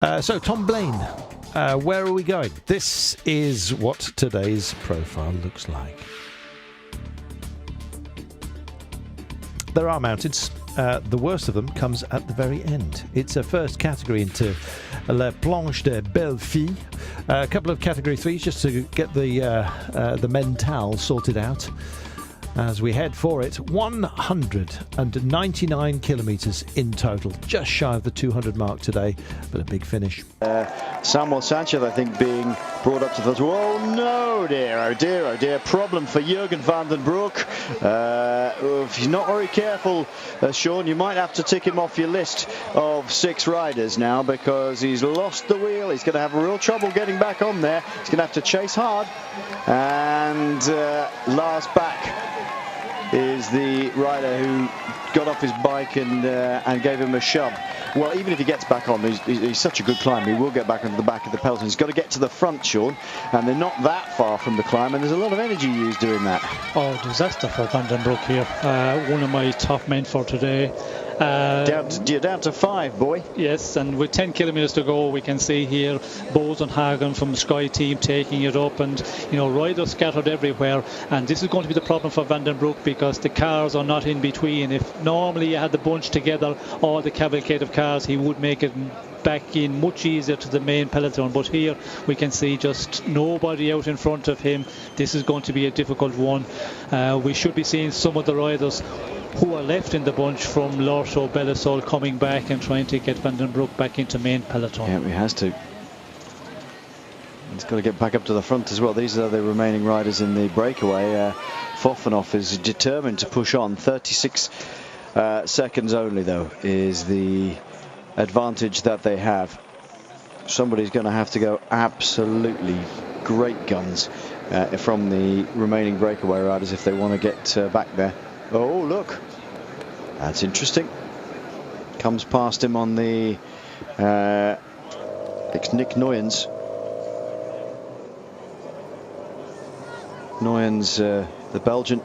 So Tomblaine, where are we going? This is what today's profile looks like. There are mountains. The worst of them comes at the very end. It's a first category into La Planche de Belle Fille. A couple of category 3s just to get the mental sorted out. As we head for it, 199 kilometres in total, just shy of the 200 mark today, but a big finish. Samuel Sanchez, I think, being brought up to the... Oh no, dear, oh dear, oh dear. Problem for Jurgen van den Broek. If he's not very careful, Sean, you might have to tick him off your list of 6 riders now, because he's lost the wheel. He's going to have real trouble getting back on there. He's going to have to chase hard. And last back is the rider who got off his bike and gave him a shove. Well, even if he gets back on, he's such a good climber, he will get back onto the back of the peloton. He's got to get to the front, Sean, and they're not that far from the climb, and there's a lot of energy used doing that. Oh, disaster for Van den Broek here. One of my top men for today. Down to 5, boy. Yes, and with 10 kilometres to go, we can see here Boson Hagen from Sky Team taking it up, and riders scattered everywhere. And this is going to be the problem for Van den Broek, because the cars are not in between. If normally you had the bunch together, all the cavalcade of cars, he would make it back in much easier to the main peloton, but here we can see just nobody out in front of him. This is going to be a difficult one. We should be seeing some of the riders who are left in the bunch from Lorto, Belisol coming back and trying to get Van den Broek back into main peloton. Yeah, he has to. He's got to get back up to the front as well. These are the remaining riders in the breakaway. Fofanoff is determined to push on. 36 seconds only, though, is the advantage that they have. Somebody's going to have to go absolutely great guns from the remaining breakaway riders if they want to get back there. Oh, look, that's interesting. Comes past him on the it's Nick Nuyens. The Belgian,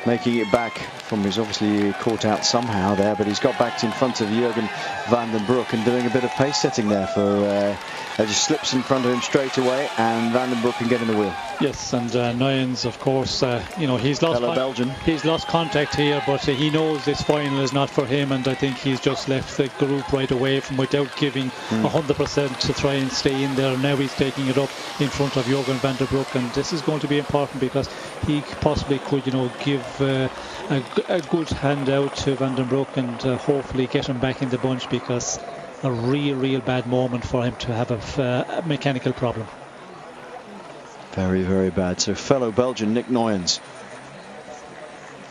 making it back from, he's obviously caught out somehow there, but he's got back in front of Jurgen van den Broek and doing a bit of pace setting there for just slips in front of him straight away, and Van den Broek can get in the wheel. Yes, and Nuyens, of course, he's lost contact here, but he knows this final is not for him, and I think he's just left the group right away from without giving 100% to try and stay in there. Now he's taking it up in front of Jurgen van den Broek, and this is going to be important because he possibly could, give a good hand out to Van den Broek and hopefully get him back in the bunch, because a real bad moment for him to have a mechanical problem. Very, very bad. So fellow Belgian Nick Nuyens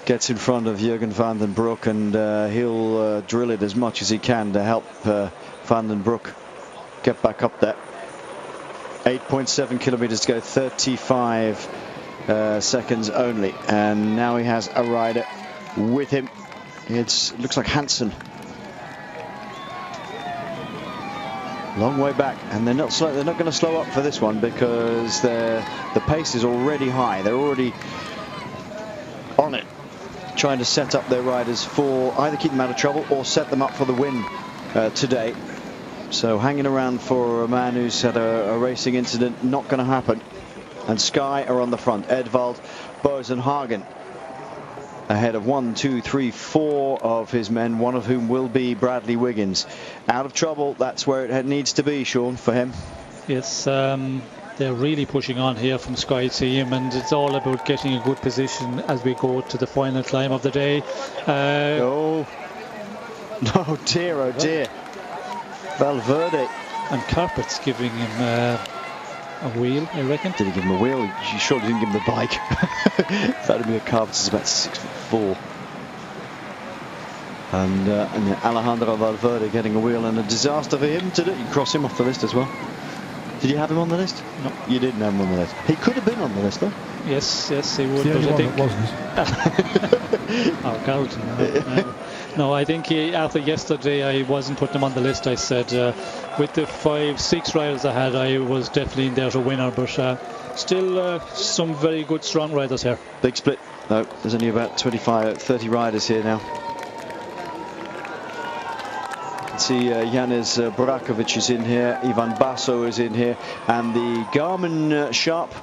gets in front of Jurgen van den Broek, and he'll drill it as much as he can to help Van den Broek get back up there. 8.7 kilometers to go, 35 seconds only, and now he has a rider with him. It looks like Hansen. Long way back, and they're not going to slow up for this one, because the pace is already high. They're already on it, trying to set up their riders for either keep them out of trouble or set them up for the win today. So hanging around for a man who's had a racing incident, not going to happen. And Sky are on the front. Edvald Boson Hagen ahead of 1, 2, 3, 4 of his men, one of whom will be Bradley Wiggins. Out of trouble, that's where it needs to be, Sean, for him. Yes, they're really pushing on here from Sky Team, and it's all about getting a good position as we go to the final climb of the day. Oh dear, oh dear. Valverde. And Carpet's giving him a wheel, I reckon. Did he give him a wheel? He surely didn't give him the bike. Vladimir Carpet is about 6'4". And Alejandro Valverde getting a wheel, and a disaster for him to do. You cross him off the list as well. Did you have him on the list? No. You didn't have him on the list. He could have been on the list, though. Yes, he would. The only but one that wasn't. Oh, Carlton. No, I think after yesterday I wasn't putting him on the list. I said with the 5-6 riders I had, I was definitely in there as a winner, but still some very good strong riders here. Big split. No, there's only about 25-30 riders here now. see Yanis Brakovic is in here, Ivan Basso is in here, and the Garmin Sharp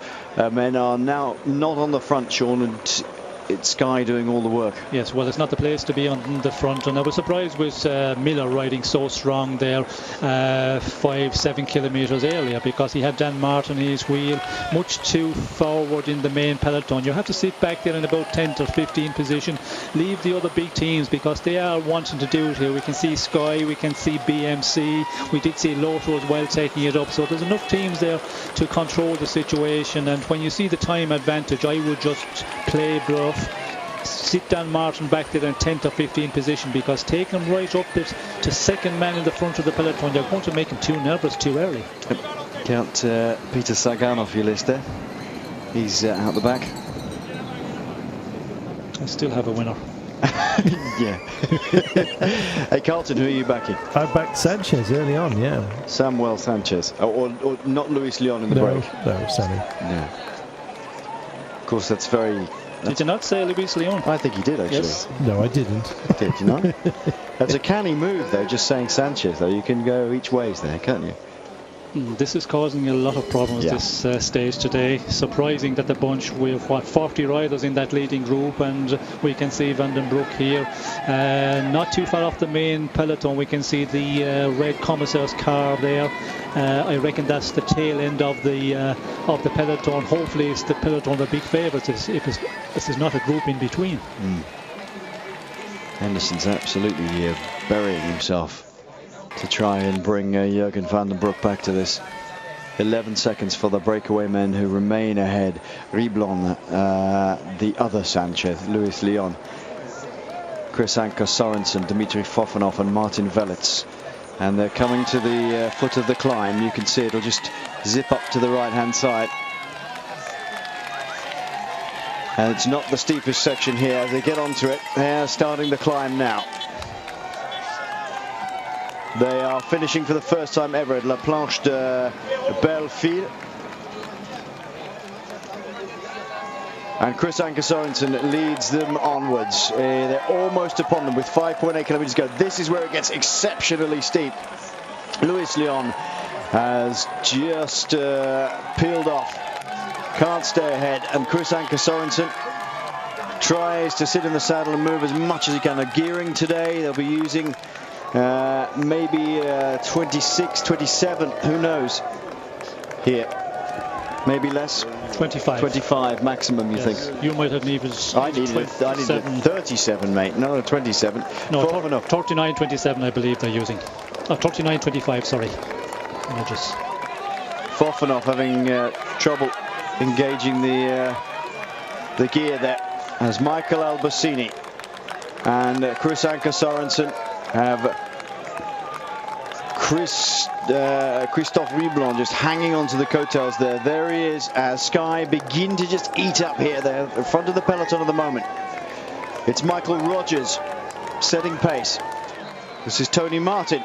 men are now not on the front, Sean, and it's Sky doing all the work. Yes, well, it's not the place to be on the front, and I was surprised with Miller riding so strong there 5-7 kilometres earlier, because he had Dan Martin in his wheel much too forward in the main peloton. You have to sit back there in about 10th or 15th position, leave the other big teams, because they are wanting to do it here. We can see Sky, we can see BMC, we did see Lotto as well taking it up, so there's enough teams there to control the situation. And when you see the time advantage, I would just play bluff, sit Dan Martin back there in 10th or 15th position, because taking him right up to second man in the front of the peloton, you're going to make him too nervous too early. Count Peter Sagan off your list there. He's out the back. I still have a winner. Yeah. Hey Carlton, who are you backing? I backed Sanchez early on, yeah. Samuel Sanchez, or not Luis Leon in the break? No, Sammy. No. Of course, that's very. Did you not say Luis Leon? I think he did, actually. Yes. No, I didn't. Did you not? That's a canny move, though, just saying Sanchez, though. You can go each ways there, can't you? This is causing a lot of problems this stage today. Surprising that the bunch, we have 40 riders in that leading group, and we can see Van den Broek here not too far off the main peloton. We can see the red Commissaire's car there. I reckon that's the tail end of the peloton. Hopefully it's the peloton the big favourites if this is not a group in between. Henderson's absolutely burying himself to try and bring Jurgen van den Broek back to this. 11 seconds for the breakaway men who remain ahead. Riblon, the other Sanchez, Luis Leon, Chris Anker Sorensen, Dmitry Fofanov and Martin Velits. And they're coming to the foot of the climb. You can see it'll just zip up to the right hand side. And it's not the steepest section here. As they get onto it, they're starting the climb now. They are finishing for the first time ever at La Planche de Belleville. And Chris Anker Sorensen leads them onwards. They're almost upon them with 5.8 kilometers to go. This is where it gets exceptionally steep. Luis Leon has just peeled off. Can't stay ahead. And Chris Anker Sorensen tries to sit in the saddle and move as much as he can. They're gearing today. They'll be using maybe 26, 27, who knows, here. Maybe less. 25. 25 maximum, you think? You might have needed. I needed 37, mate. No, 27. No, 39.27, I believe they're using. 39.25, sorry. Just. Fofanov having trouble engaging the gear there, as Michael Albertini and Chris Anker Sorensen have Christophe Riblon just hanging onto the coattails there. There he is as Sky begin to just eat up here. They're in front of the peloton at the moment. It's Michael Rogers setting pace. This is Tony Martin,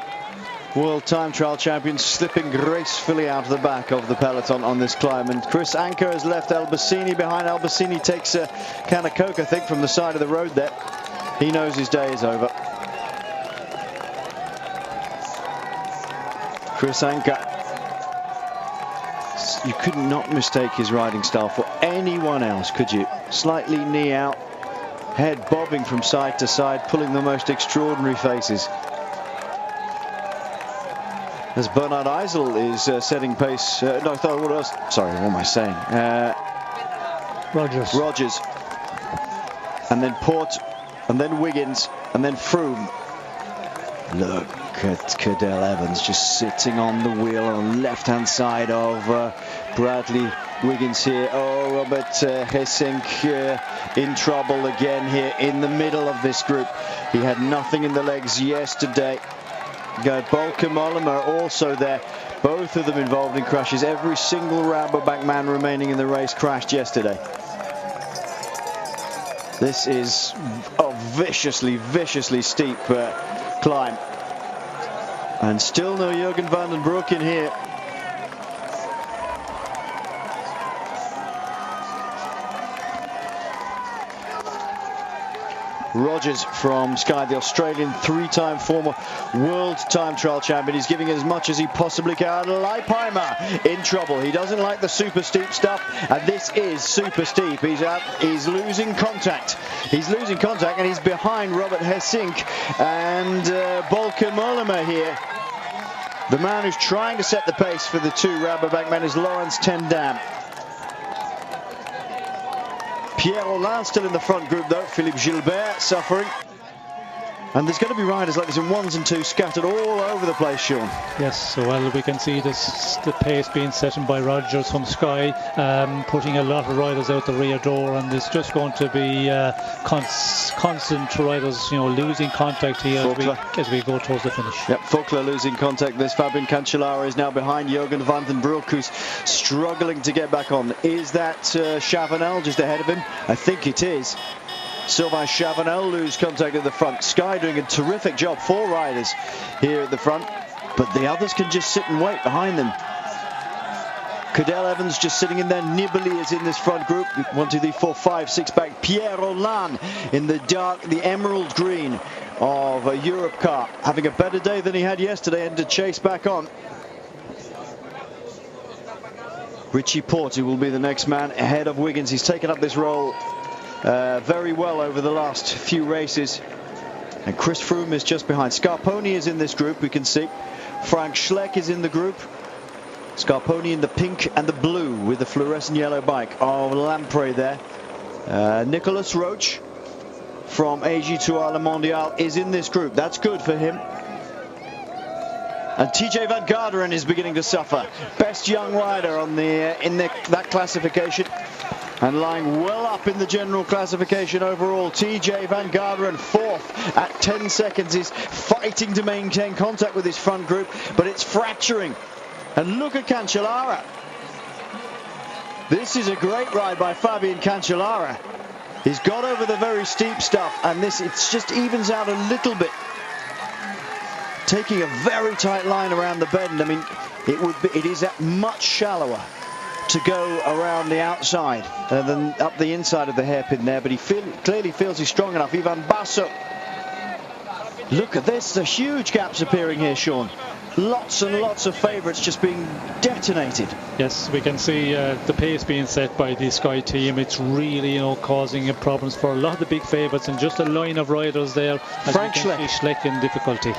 World Time Trial champion, slipping gracefully out of the back of the peloton on this climb. And Chris Anker has left Albertini behind. Albertini takes a can of Coke, I think, from the side of the road there. He knows his day is over. Chris Anker, you could not mistake his riding style for anyone else, could you? Slightly knee out, head bobbing from side to side, pulling the most extraordinary faces. As Bernard Eisel is setting pace. No, I thought what else? Sorry, what am I saying? Rogers. And then Port, and then Wiggins, and then Froome. Look at Cadel Evans just sitting on the wheel on the left-hand side of Bradley Wiggins here. Oh, Robert Hessink in trouble again here in the middle of this group. He had nothing in the legs yesterday. Gerd Bolke Mollema also there. Both of them involved in crashes. Every single Rabobank man remaining in the race crashed yesterday. This is a viciously steep climb. And still no Jurgen van den Broek in here. Rogers from Sky, the Australian three-time former world time trial champion. He's giving as much as he possibly can. Leipheimer in trouble. He doesn't like the super steep stuff, and this is super steep. He's losing contact. He's losing contact, and he's behind Robert Hessink and Bolke Mollema here. The man who's trying to set the pace for the two Rabobank men is Laurens ten Dam. Pierre Rolland still in the front group though. Philippe Gilbert suffering. And there's going to be riders like this in ones and twos scattered all over the place, Sean. Yes, so well we can see the pace being set by Rogers from Sky, putting a lot of riders out the rear door, and it's just going to be constant riders, losing contact here as we go towards the finish. Yep, Faulkner losing contact. This Fabian Cancellara is now behind Jurgen van den Broek, who's struggling to get back on. Is that Chavanel just ahead of him? I think it is. Sylvain Chavanel lose contact at the front. Sky doing a terrific job, 4 riders here at the front, but the others can just sit and wait behind them. Cadel Evans just sitting in there. Nibali is in this front group. 1, 2, 3, 4, 5, 6 back. Pierre Rolland in the emerald green of a Europe car, having a better day than he had yesterday, and to chase back on. Richie Porte will be the next man ahead of Wiggins. He's taken up this role very well over the last few races, and Chris Froome is just behind. Scarponi is in this group, we can see. Frank Schleck is in the group. Scarponi in the pink and the blue with the fluorescent yellow bike of Lampre there. Nicolas Roche from AG2R Le Mondial is in this group. That's good for him. And TJ Van Garderen is beginning to suffer. Best young rider on that classification, and lying well up in the general classification overall. TJ Van Garderen 4th at 10 seconds. He's fighting to maintain contact with his front group, but it's fracturing. And look at Cancellara. This is a great ride by Fabian Cancellara. He's got over the very steep stuff, and it just evens out a little bit, taking a very tight line around the bend. I mean, it is much shallower to go around the outside than up the inside of the hairpin there, but he clearly feels he's strong enough. Ivan Basso. Look at this, the huge gaps appearing here, Sean. Lots and lots of favourites just being detonated. Yes, we can see the pace being set by the Sky team. It's really, causing problems for a lot of the big favourites, and just a line of riders there. Frank Schleck in difficulty.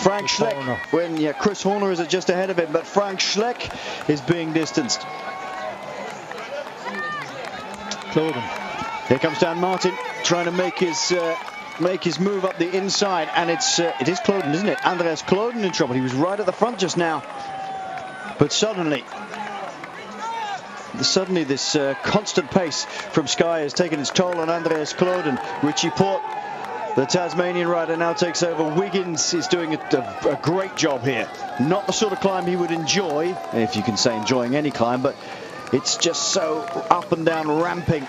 Frank Schleck, Chris Horner is just ahead of him, but Frank Schleck is being distanced. Cloden. Here comes Dan Martin trying to make his move up the inside, and it is Cloden, isn't it? Andreas Cloden in trouble. He was right at the front just now, but suddenly this constant pace from Sky has taken its toll on Andreas Cloden. Richie Porte, the Tasmanian rider, now takes over. Wiggins is doing a great job here. Not the sort of climb he would enjoy, if you can say enjoying any climb, but it's just so up and down ramping.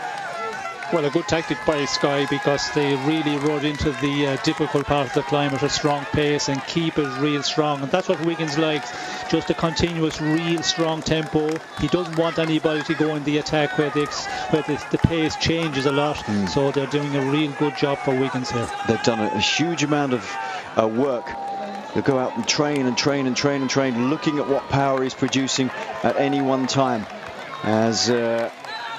Well, a good tactic by Sky, because they really rode into the difficult part of the climb at a strong pace and keep it real strong. And that's what Wiggins likes, just a continuous, real strong tempo. He doesn't want anybody to go in the attack where the pace changes a lot. So they're doing a real good job for Wiggins here. They've done a huge amount of work. They go out and train and train and train and train, looking at what power he's producing at any one time, as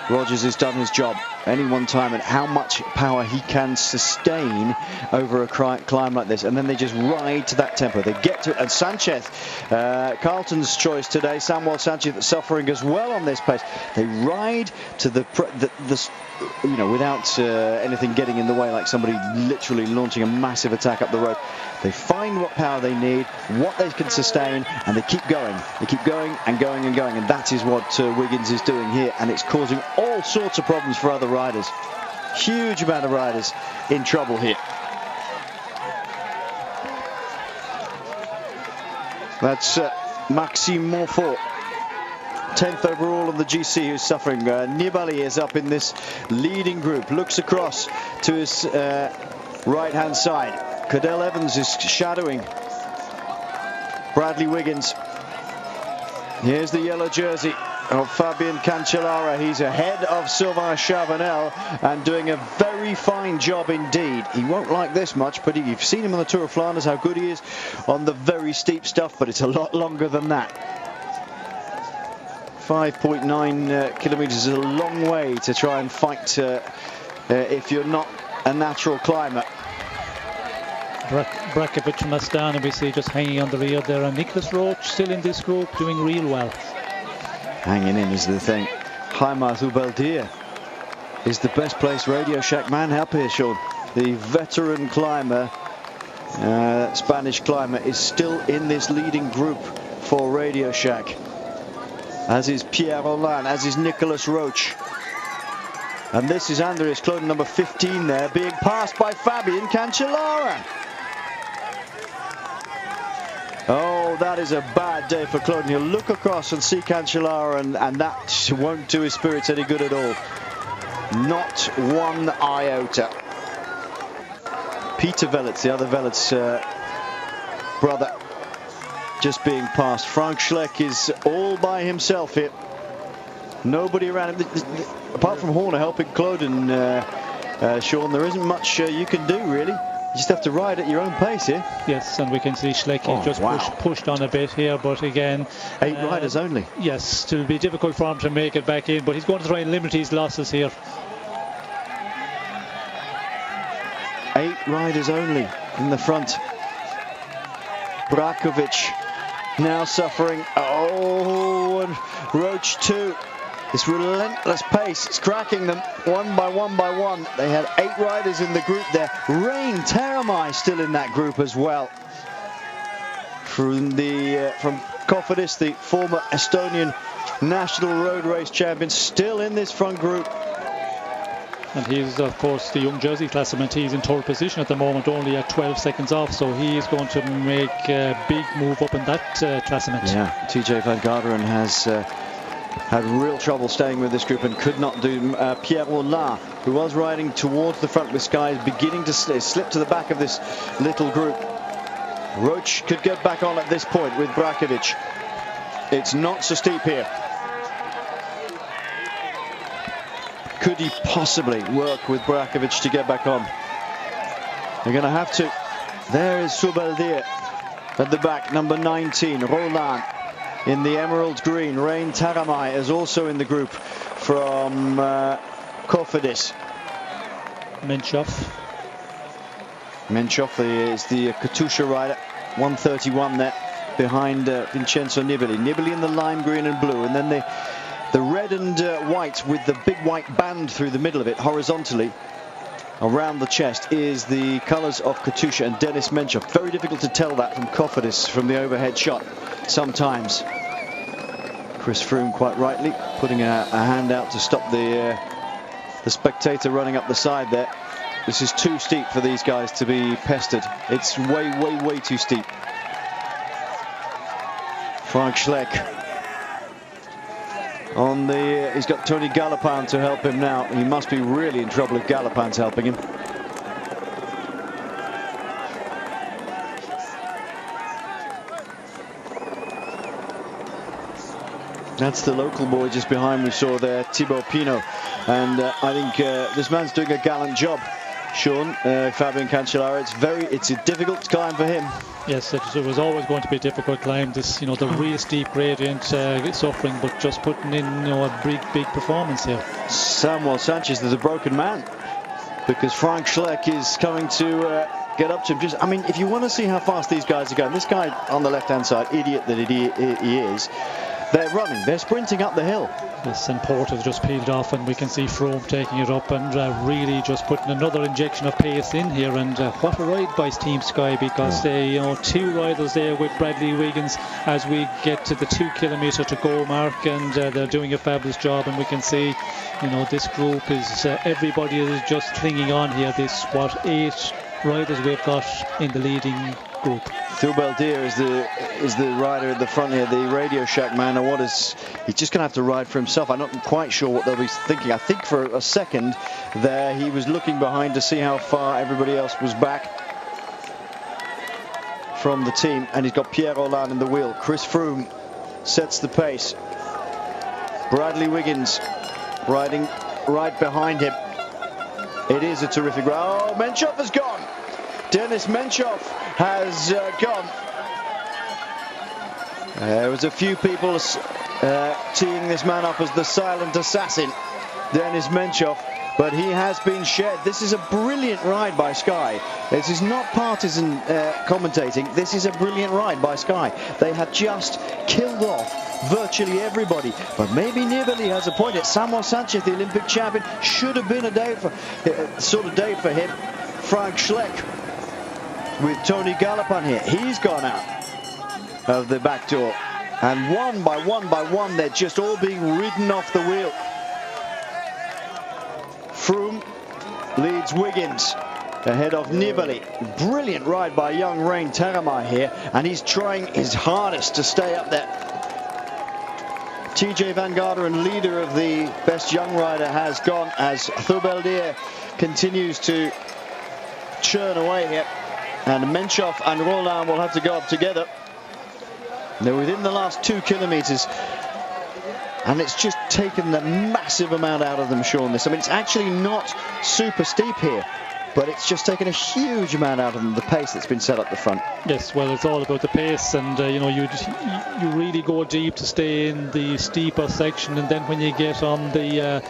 Rogers has done his job any one time, and how much power he can sustain over a climb like this. And then they just ride to that tempo. They get to it. And Sanchez, Carlton's choice today, Samuel Sanchez, suffering as well on this pace. They ride to the without anything getting in the way, like somebody literally launching a massive attack up the road. They find what power they need, what they can sustain, and they keep going. They keep going and going and going, and that is what Wiggins is doing here, and it's causing all sorts of problems for other riders. Huge amount of riders in trouble here. That's Maxime Montfort, 10th overall on the GC, who's suffering. Nibali is up in this leading group, looks across to his right hand side. Cadel Evans is shadowing Bradley Wiggins. Here's the yellow jersey of Fabien Cancellara. He's ahead of Sylvain Chavanel and doing a very fine job indeed. He won't like this much, but you've seen him on the Tour of Flanders, how good he is on the very steep stuff, but it's a lot longer than that. 5.9 kilometers is a long way to try and fight if you're not a natural climber. Brakovic from Astana we see just hanging on the rear there, and Nicholas Roach still in this group doing real well. Hanging in is the thing. Jaime Zubeldia is the best placed Radio Shack man up here, Sean. The veteran climber, Spanish climber, is still in this leading group for Radio Shack, as is Pierre Rolland, as is Nicholas Roach. And this is Andreas Kloden, number 15 there, being passed by Fabien Cancellara. Oh, that is a bad day for Kloden. You'll look across and see Cancellara, and that won't do his spirits any good at all. Not one iota. Peter Velets, the other Velets brother, just being passed. Frank Schleck is all by himself here. Nobody around him. Apart from Horner helping Kloden, Sean, there isn't much you can do, really. You just have to ride at your own pace here. Yes, and we can see Schleck pushed on a bit here, but again... 8 riders only. Yes, it will be difficult for him to make it back in, but he's going to try and limit his losses here. 8 riders only in the front. Brakovic now suffering. Oh, and Roach too. This relentless pace, it's cracking them one by one by one. They had 8 riders in the group there. Rein Taramai still in that group as well. From Cofidis, the former Estonian national road race champion, still in this front group. And he's, of course, the young jersey classement. He's in third position at the moment, only at 12 seconds off, so he is going to make a big move up in that classement. Yeah, TJ Van Garderen has had real trouble staying with this group and could not do. Pierre Rolland, who was riding towards the front with Sky, is beginning to slip to the back of this little group. Roach could get back on at this point with Brakovic. It's not so steep here. Could he possibly work with Brakovic to get back on? They're going to have to. There is Zubeldia at the back, number 19, Rolland. In the emerald green, Rein Taramai is also in the group from Cofidis. Menchov is the Katusha rider, 131 there, behind Vincenzo Nibali. Nibali in the lime green and blue, and then the red and white with the big white band through the middle of it, horizontally around the chest, is the colours of Katusha and Denis Menchov. Very difficult to tell that from Cofidis from the overhead shot sometimes. Chris Froome, quite rightly, putting a hand out to stop the spectator running up the side there. This is too steep for these guys to be pestered. It's way too steep. Frank Schleck on the... he's got Tony Galopin to help him now. He must be really in trouble if Galopin's helping him. That's the local boy just behind we saw there, Thibaut Pinot. And I think this man's doing a gallant job, Sean. Fabien Cancellara, it's a difficult climb for him. Yes, it was always going to be a difficult climb. This, the real steep gradient, suffering, but just putting in, a big performance here. Samuel Sanchez is a broken man, because Frank Schleck is coming to get up to him. I mean, if you want to see how fast these guys are going, this guy on the left-hand side, idiot that he is, they're running, they're sprinting up the hill. Yes, and Porter's just peeled off, and we can see Froome taking it up and really just putting another injection of pace in here. And what a ride by Team Sky, because they, 2 riders there with Bradley Wiggins as we get to the 2 kilometre to go mark, and they're doing a fabulous job. And we can see, this group is everybody is just clinging on here. This 8 riders we've got in the leading group. Zubeldia is the rider at the front here, the Radio Shack man. And he's just going to have to ride for himself. I'm not quite sure what they'll be thinking. I think for a second there he was looking behind to see how far everybody else was back from the team. And he's got Pierre Rolland in the wheel. Chris Froome sets the pace. Bradley Wiggins riding right behind him. It is a terrific ride. Oh, Menchov has gone. Denis Menchov has gone. There was a few people teeing this man up as the silent assassin, Denis Menchov, but he has been shed. This is a brilliant ride by Sky. This is not partisan commentating. This is a brilliant ride by Sky. They have just killed off virtually everybody. But maybe Nibali has a point. It's Samuel Sanchez, the Olympic champion. Should have been a day for sort of day for him. Frank Schleck with Tony Gallopin here. He's gone out of the back door. And one by one, they're just all being ridden off the wheel. Froome leads Wiggins ahead of Nibali. Brilliant ride by young Rein Taramar here, and he's trying his hardest to stay up there. TJ Van Garderen, leader of the best young rider, has gone as Tomblaine-La continues to churn away here, and Menchov and Roland will have to go up together. They're within the last 2 kilometers, and it's just taken a massive amount out of them, Sean. I mean, it's actually not super steep here, but it's just taken a huge amount out of them, the pace that's been set up the front. Yes, well, it's all about the pace, and you know, you really go deep to stay in the steeper section, and then when you get on the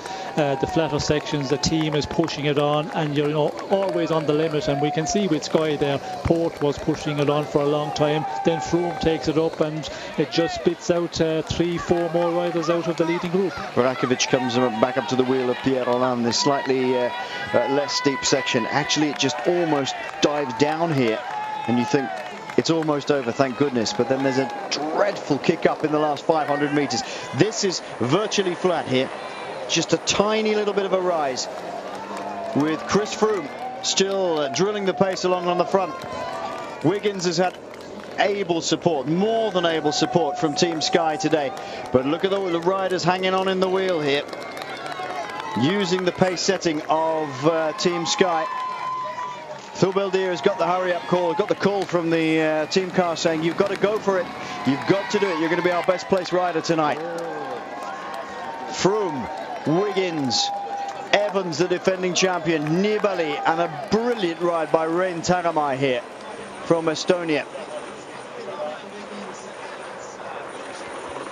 flatter sections, the team is pushing it on, and you're, you know, always on the limit. And we can see with Sky there, Port was pushing it on for a long time, then Froome takes it up, and it just spits out 3-4 more riders out of the leading group. Varakovic comes back up to the wheel of Pierre Rolland, this slightly less steep section. Actually, it just almost dives down here, and you think it's almost over, thank goodness, but then there's a dreadful kick up in the last 500 meters. This is virtually flat here, just a tiny little bit of a rise, with Chris Froome still drilling the pace along on the front. Wiggins has had able support, more than able support from Team Sky today, but look at the riders hanging on in the wheel here, using the pace setting of Team Sky. Tomblaine-La has got the hurry up call, got the call from the team car saying, you've got to go for it, you've got to do it, you're going to be our best place rider tonight. Froome, Wiggins, Evans, the defending champion, Nibali, and a brilliant ride by Rein Taramar here from Estonia.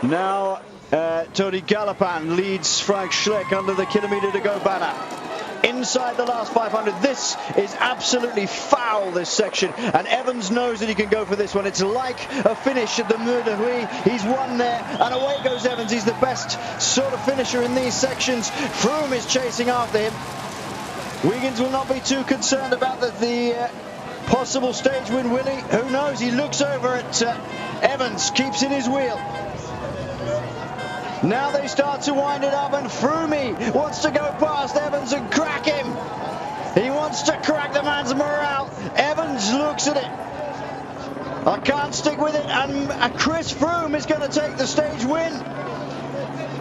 Now Tony Gallopin leads Frank Schleck under the kilometre to go banner. Inside the last 500, this is absolutely foul, this section, and Evans knows that he can go for this one. It's like a finish at the Mur de Huy. He's won there, and away goes Evans. He's the best sort of finisher in these sections. Froome is chasing after him. Wiggins will not be too concerned about the possible stage win, will he? Who knows? He looks over at Evans, keeps in his wheel. Now they start to wind it up, and Froome wants to go past Evans and crack him. He wants to crack the man's morale. Evans looks at it. I can't stick with it, and Chris Froome is going to take the stage win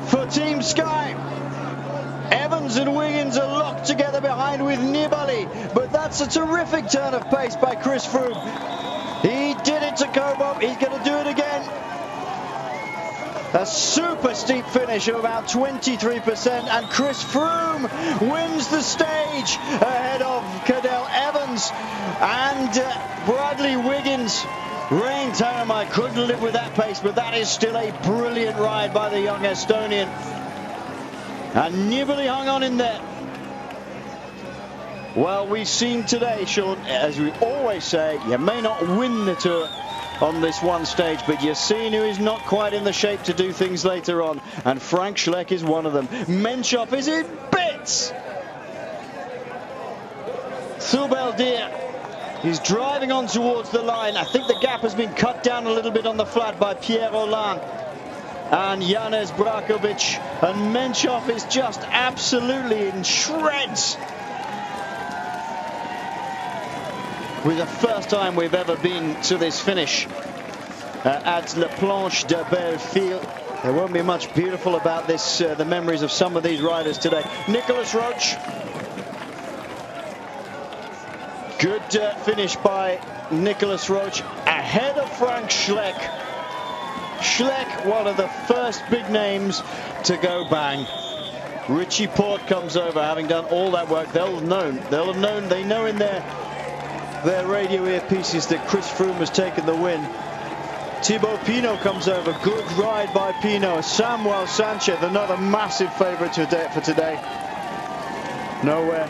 for Team Sky. Evans and Wiggins are locked together behind with Nibali, but that's a terrific turn of pace by Chris Froome. He did it to Kobo, he's going to do it again. A super steep finish of about 23%, and Chris Froome wins the stage ahead of Cadel Evans and Bradley Wiggins. Rein Taramar couldn't live with that pace, but that is still a brilliant ride by the young Estonian. And Nibali hung on in there. Well, we've seen today, Sean, as we always say, you may not win the Tour on this one stage, but you've seen who is not quite in the shape to do things later on, and Frank Schleck is one of them. Menchov is in bits. Tomblaine-La, he's driving on towards the line. I think the gap has been cut down a little bit on the flat by Pierre Rolland and Janez Brakovic, and Menchov is just absolutely in shreds. With the first time we've ever been to this finish at La Planche de Belleville. There won't be much beautiful about this, the memories of some of these riders today. Nicolas Roche. Good finish by Nicolas Roche, ahead of Frank Schleck. Schleck, one of the first big names to go bang. Richie Porte comes over, having done all that work. They know in their radio earpieces that Chris Froome has taken the win. Thibaut Pinot comes over, good ride by Pinot. Samuel Sanchez, another massive favourite for today. Nowhere.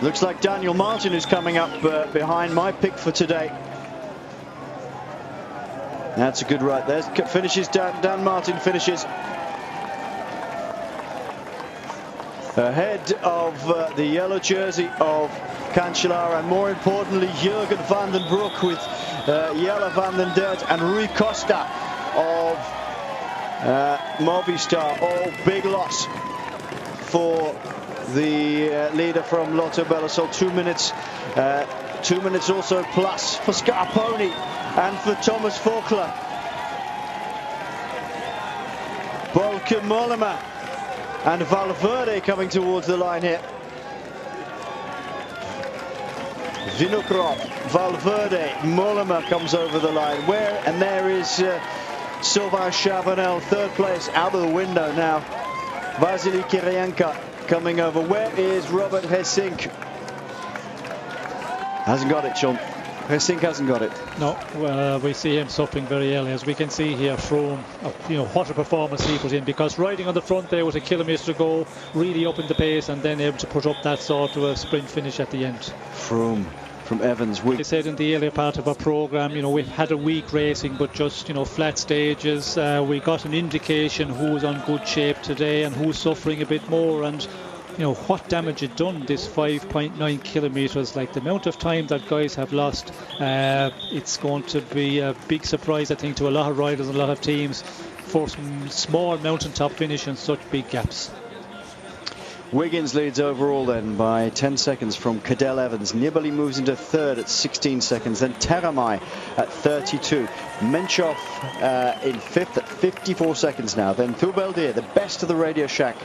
Looks like Daniel Martin who's coming up behind my pick for today. That's a good ride. There's finishes. Dan Martin finishes ahead of the yellow jersey of Cancellara, and more importantly Jurgen van den Broek with Jelle van den Dert and Rui Costa of Movistar. All big loss for the leader from Lotto Belisol. 2 minutes. 2 minutes also plus for Scarponi and for Thomas Voeckler. Bauke Mollema and Valverde coming towards the line here. Vinokurov, Valverde, Mollema comes over the line. And there is Sylvain Chavanel, third place, out of the window now. Vasily Kirienka coming over. Where is Robert Hessink? Hasn't got it, Sean. Hessink hasn't got it. No, we see him suffering very early, as we can see here. Froome, what a performance he put in, because riding on the front there with a kilometre to go, really upping the pace, and then able to put up that sort of a sprint finish at the end. Froome from Evans. We said in the earlier part of our programme, we've had a week racing, but just flat stages. We got an indication who's on good shape today and who's suffering a bit more, and what damage it done, this 5.9 kilometres, like the amount of time that guys have lost. It's going to be a big surprise, I think, to a lot of riders and a lot of teams for some small mountaintop finish and such big gaps. Wiggins leads overall then by 10 seconds from Cadel Evans. Nibali moves into third at 16 seconds. Then Teramai at 32. Menchov in fifth at 54 seconds now. Then Thubeldier, the best of the Radio Shack.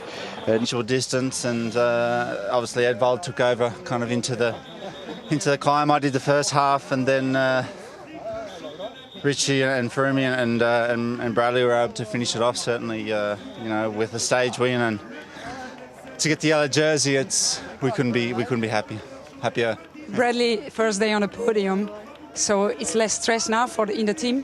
Short distance, and obviously Edvald took over kind of into the climb. I did the first half, and then Richie and Froome and Bradley were able to finish it off. Certainly, with a stage win and to get the yellow jersey, we couldn't be happier. Bradley, first day on the podium, so it's less stress now in the team.